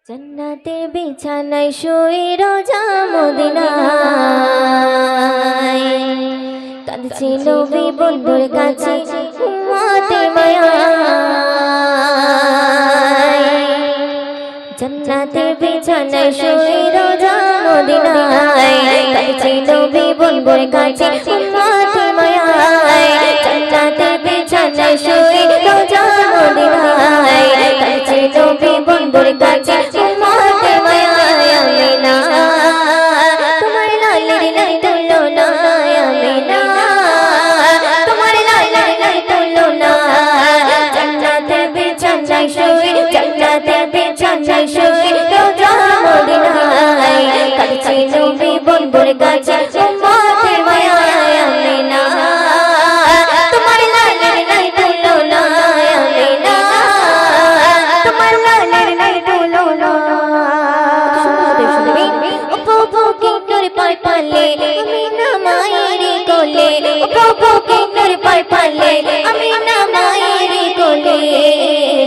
জান্নাতের বিছানায় শুয়ে রোজা মদিনায় কাঁদছে নবী বন্ধুর কাছে উম্মতের মায়ায়। জান্নাতের বিছানায় শুয়ে রোজা মদিনায় কাঁদছে নবী বন্ধুর কাছে উম্মতের মায়ায়। জান্নাতের বিছানায় শুয়ে রোজা মদিনায় কাঁদছে নবী বন্ধুর কাছে উম্মতের মায়ায়। আমিনা তোমার লালের নাই তুলনা, আমিনা তোমার লালের নাই তুলনা। জান্নাতের বিছানায় শুয়ে, জান্নাতের বিছানায় শুয়ে রোজা মদিনায় কাঁদছে নবী বন্ধুর কাছে উম্মতের মায়ায়। আমিনা তোমার লালের নাই তুলনা, আমিনা তোমার লালের নাই তুলনা। প্রভু কিন্নর পায় পালে আমিনা মায়ের কোলে, প্রভু কিন্নর পায় পালে আমিনা মায়ের কোলে।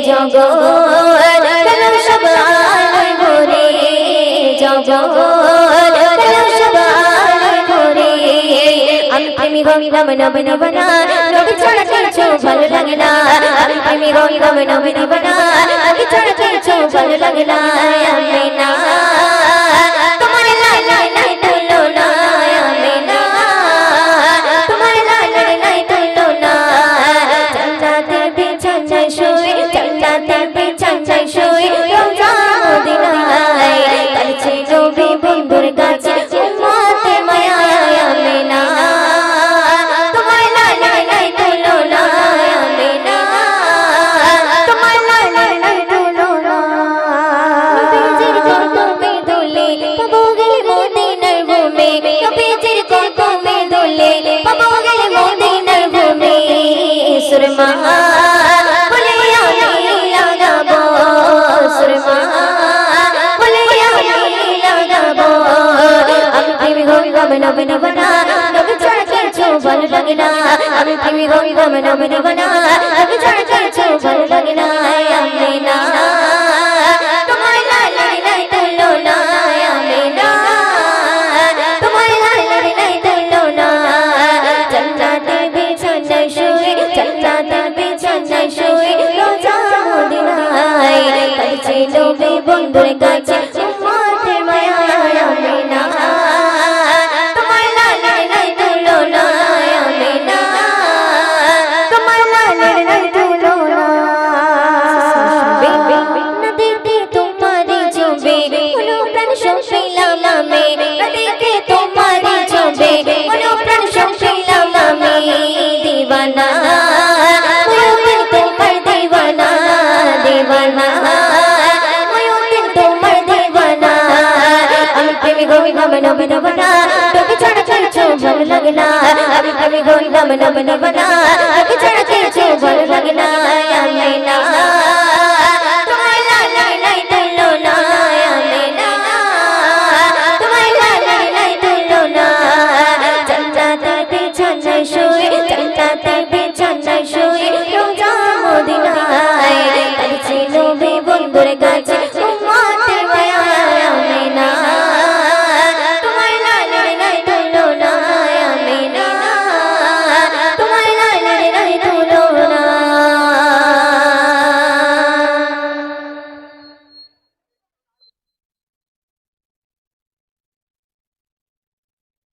জগৎ গেল সব আলোয় ভরে, জগৎ গেল সব আলোয় ভরে। আমি প্রেমী হইলাম নবী নবনা, নবী ছাড়া কিছু ভালো লাগে না। আমি প্রেমী হইলাম নবী নবনা, নবী ছাড়া কিছু ভালো লাগে না। আমিনা তোমার লালের নাই তুলনা, আমিনা তোমার লালের নাই তুলনা। জান্নাতের বিছানায় শুয়ে, জান্নাতের বিছানায় শুয়ে রোজা মদিনায় কাঁদছে নবী বন্ধুর কাছে উম্মতের মায়ায়। আমিনা তোমার লালের নাই তুলনা, আমিনা তোমার লালের নাই তুলনা। নবীজির কদমে দোলে পাবো গেলে মদিনার ভূমে, নবীজির কদমে দোলে পাবো গেলে মদিনার ভূমে। সুরমা বলে আমি লাগাবো, সুরমা বলে আমি লাগাবো। আমি প্রেমী হইলাম নবী নবনা, নবী ছাড়া কিছু ভালো লাগে না। আমি প্রেমী হইলাম নবী নবনা, নবী ছাড়া কিছু ভালো লাগে না। আমিনা তোমার লালের নাই তুলনা, আমিনা তোমার লালের নাই তুলনা। জান্নাতের বিছানায় শুয়ে, জান্নাতের বিছানায় শুয়ে রোজা মদিনায় কাঁদছে নবী বন্ধুর কাছে উম্মতের মায়ায়। আমিনা তোমার লালের নাই তুলনা, আমিনা তোমার লালের নাই তুলনা। না দেখে তোমারই ছবি অনুপ্রাণ সঙ্গিলাম আমি, না দেখে তোমারই ছবি অনুপ্রাণ সঙ্গিলাম আমি। দিওয়ানা ময়ূর তোমার দিওয়ানা, দিওয়ানা ময়ূর তোমার দিওয়ানা। আমি প্রেমী হইলাম নবী নবনা, নবী ছাড়া কিছু ভালো লাগে না। আমি প্রেমী হইলাম নবী নবনা, নবী ছাড়া কিছু ভালো লাগে না।